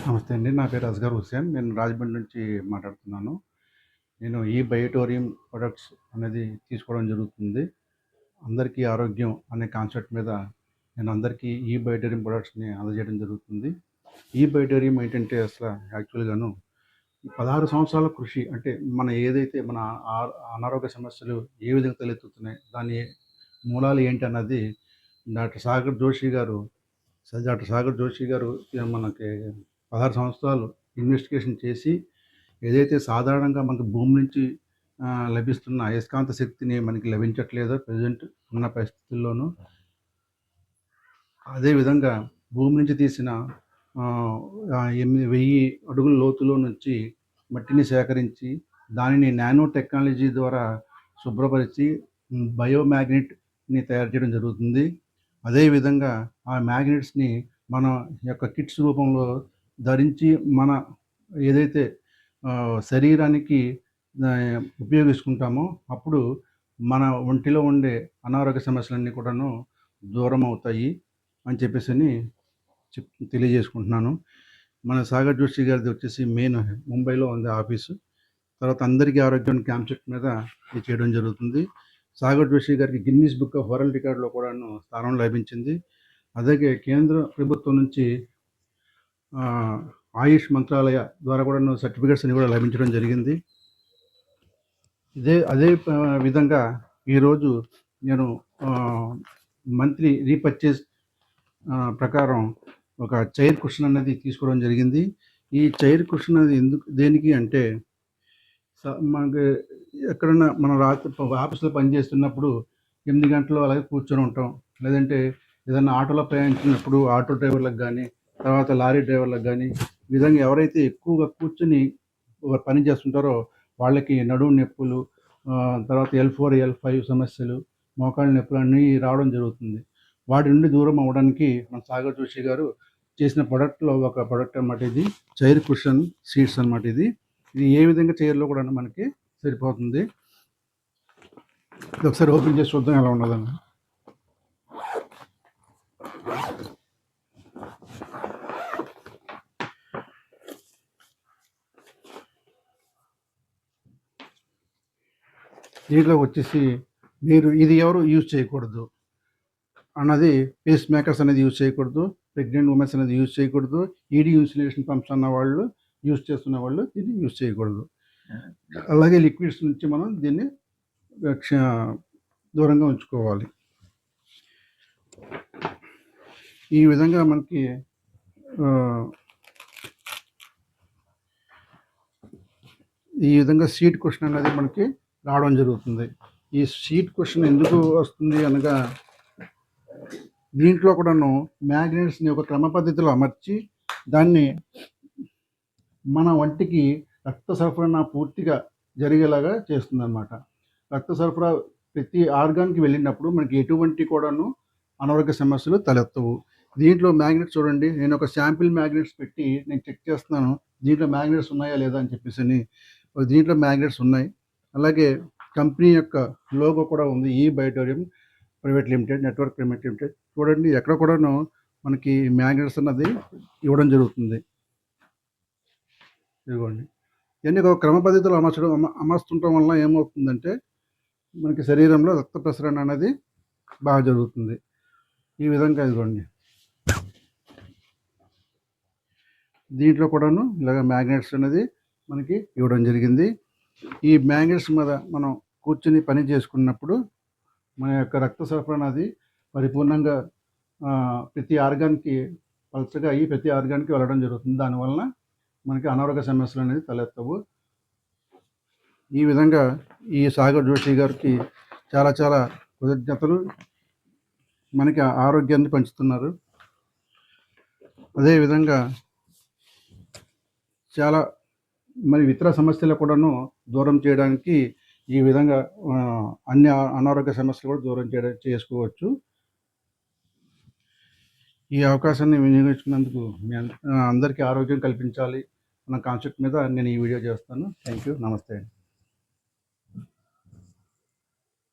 నమస్తే అండి. నా పేరు అస్గర్ హుస్సేన్. నేను రాజమండ్రి నుంచి మాట్లాడుతున్నాను. నేను ఈ బయోటోరియం ప్రొడక్ట్స్ అనేది తీసుకోవడం జరుగుతుంది. అందరికీ ఆరోగ్యం అనే కాన్సెప్ట్ మీద నేను అందరికీ ఈ బయోటోరియం ప్రొడక్ట్స్‌ని అందజేయడం జరుగుతుంది. ఈ బయోటోరియం ఏంటంటే యాక్చువల్‌గాను 16 సంవత్సరాల కృషి అంటే ఏదైతే మన అనారోగ్య సమస్యలు ఏ విధంగా తలెత్తుతున్నాయి, దాని మూలాలు ఏంటి అన్నది డాక్టర్ సాగర్ జోషి గారు మనకి 16 సంవత్సరాలు ఇన్వెస్టిగేషన్ చేసి ఏదైతే సాధారణంగా మనకు భూమి నుంచి లభిస్తున్న అయస్కాంత శక్తిని మనకి లభించట్లేదో ప్రెజెంట్ ఉన్న పరిస్థితుల్లోనూ, అదేవిధంగా భూమి నుంచి తీసిన 8,000 అడుగుల లోతులో నుంచి మట్టిని సేకరించి దానిని నానో టెక్నాలజీ ద్వారా శుభ్రపరిచి బయోమ్యాగ్నెట్ని తయారు చేయడం జరుగుతుంది. అదేవిధంగా ఆ మ్యాగ్నెట్స్ని మన యొక్క కిట్స్ రూపంలో ధరించి మన ఏదైతే శరీరానికి ఉపయోగించుకుంటామో అప్పుడు మన ఒంటిలో ఉండే అనారోగ్య సమస్యలన్నీ కూడాను దూరం అవుతాయి అని చెప్పేసి తెలియజేసుకుంటున్నాను. మన సాగర్ జోషి గారిది వచ్చేసి మెయిన్ ముంబైలో ఉంది ఆఫీసు. తర్వాత అందరికీ ఆరోగ్యం కాన్సెప్ట్ మీద ఇది చేయడం జరుగుతుంది. సాగర్ జోషి గారికి గిన్నీస్ బుక్ ఆఫ్ వరల్డ్ రికార్డులో కూడాను స్థానం లభించింది. అలాగే కేంద్ర ప్రభుత్వం నుంచి ఆయుష్ మంత్రాలయ ద్వారా కూడా సర్టిఫికేట్స్ అని కూడా లభించడం జరిగింది. అదే విధంగా ఈరోజు నేను మంత్లీ రీపర్చేజ్ ప్రకారం ఒక చైర్ కుషన్ అనేది తీసుకోవడం జరిగింది. ఈ చైర్ కుషన్ అనేది దేనికి అంటే మనకి ఎక్కడన్నా మనం రాత్రి ఆఫీస్లో పనిచేస్తున్నప్పుడు 8 గంటలు అలాగే కూర్చొని ఉంటాం. లేదంటే ఏదైనా ఆటోలో ప్రయాణించినప్పుడు ఆటో డ్రైవర్లకు కానీ, తర్వాత లారీ డ్రైవర్లకు కానీ, ఈ విధంగా ఎవరైతే ఎక్కువగా కూర్చొని పని చేస్తుంటారో వాళ్ళకి నడుము నొప్పులు, తర్వాత L4, L5 సమస్యలు, మోకాళ్ళ నొప్పులు అన్నీ రావడం జరుగుతుంది. వాటి నుండి దూరం అవ్వడానికి మన సాగర్ జోషి గారు చేసిన ప్రొడక్ట్లో ఒక ప్రొడక్ట్ అనమాట ఇది. చైర్ కుషన్ సీట్స్ అనమాట. ఇది ఏ విధంగా చైర్లో కూడా మనకి సరిపోతుంది. ఇది ఒకసారి ఓపెన్ చేసి చూద్దాం ఎలా ఉన్నదని. దీంట్లో వచ్చేసి మీరు ఇది ఎవరు యూజ్ చేయకూడదు అన్నది, పేస్ మేకర్స్ అనేది యూజ్ చేయకూడదు, ప్రెగ్నెంట్ ఉమెన్స్ అనేది యూజ్ చేయకూడదు, ఈడీ ఇన్సులేషన్ పంప్స్ అన్న వాళ్ళు యూజ్ చేస్తున్న వాళ్ళు దీన్ని యూజ్ చేయకూడదు. అలాగే లిక్విడ్స్ నుంచి మనం దీన్ని దూరంగా ఉంచుకోవాలి. ఈ విధంగా మనకి సీట్ కుషన్ అనేది మనకి రావడం జరుగుతుంది. ఈ సీట్ కుషన్ ఎందుకు వస్తుంది అనగా, దీంట్లో కూడాను మ్యాగ్నెట్స్ని ఒక క్రమ పద్ధతిలో అమర్చి దాన్ని మన వంటికి రక్త సరఫరా పూర్తిగా జరిగేలాగా చేస్తుంది అన్నమాట. రక్త సరఫరా ప్రతి ఆర్గాన్కి వెళ్ళినప్పుడు మనకి ఎటువంటి కూడాను అనారోగ్య సమస్యలు తలెత్తవు. దీంట్లో మ్యాగ్నెట్స్ చూడండి, నేను ఒక శాంపిల్ మ్యాగ్నెట్స్ పెట్టి నేను చెక్ చేస్తున్నాను దీంట్లో మ్యాగ్నెట్స్ ఉన్నాయా లేదా అని చెప్పేసి. దీంట్లో మ్యాగ్నెట్స్ ఉన్నాయి. అలాగే కంపెనీ యొక్క లోగో కూడా ఉంది, ఈ Biotorium private limited, network private limited. చూడండి, ఎక్కడ కూడాను మనకి మ్యాగ్నెట్స్ అన్నది ఇవ్వడం జరుగుతుంది. ఇదిగోండి, ఇవన్నీ ఒక క్రమ పద్ధతిలో అమర్చుతుండటం వల్ల ఏమవుతుందంటే మనకి శరీరంలో రక్త ప్రసరణ అనేది బాగా జరుగుతుంది. ఈ విధంగా ఇదిగోండి, దీంట్లో కూడాను ఇలాగ మ్యాగ్నెట్స్ అనేది మనకి ఇవ్వడం జరిగింది. ఈ మ్యాగ్నెట్స్ మీద మనం కూర్చొని పని చేసుకున్నప్పుడు మన యొక్క రక్త సరఫరా అనేది పరిపూర్ణంగా ప్రతి ఆర్గాన్కి పల్చగా అయ్యి ప్రతి ఆర్గాన్కి వెళ్ళడం జరుగుతుంది. దానివలన మనకి అనారోగ్య సమస్యలు అనేది తలెత్తవు. ఈ విధంగా ఈ సాగర్ జోషి గారికి చాలా చాలా కృతజ్ఞతలు. మనకి ఆరోగ్యాన్ని పంచుతున్నారు. అదేవిధంగా చాలా ఇతర సమస్యలు కూడాను దూరం చేయడానికి ఈ విధంగా అన్ని అనారోగ్య సమస్యలు కూడా దూరం చేసుకోవచ్చు. ఈ అవకాశాన్ని వినియోగించుకున్నందుకు అందరికీ ఆరోగ్యం కల్పించాలి అన్న కాన్సెప్ట్ మీద నేను ఈ వీడియో చేస్తాను. Thank you. నమస్తే.